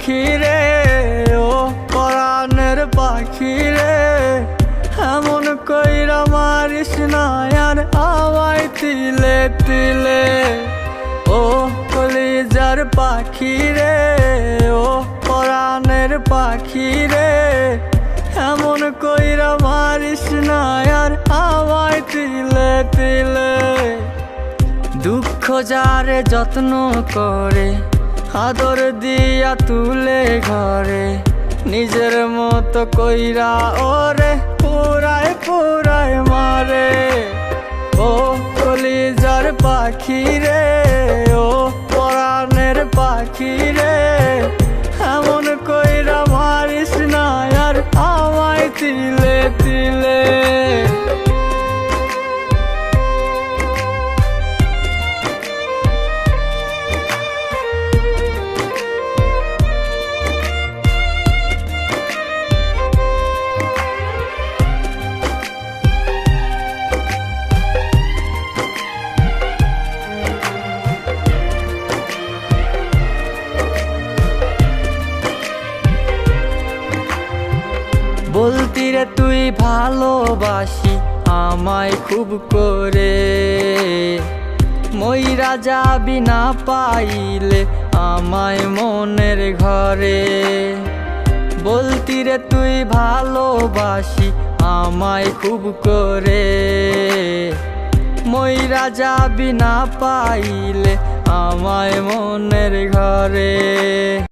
পাখি রে, ও পরাণের পাখি রে, এমন কইরা মারিস না আর আমায় তিলে তিলে। ও কলিজার পাখি রে, ও পরাণের পাখি রে, এমন কইরা মারিস না আর আমায় তিলে তিলে। দুঃখ যারে যত্ন করে, আদর দিয়া তুলে ঘরে, নিজের মতো কইরা ওরে পুরায় পুরায় মারে। ও কলিজার পাখি রে, ও পরাণের পাখি রে, এমন কইরা মারিস না আর আমায় তিলে তিলে। বলতি রে তুই ভালোবাসি আমায় খুব করে, মইরা যাবি না পাইলে আমায় মনের ঘরে। বলতি রে তুই ভালোবাসি আমায় খুব করে, মইরা যাবি না পাইলে আমায় মনের ঘরে।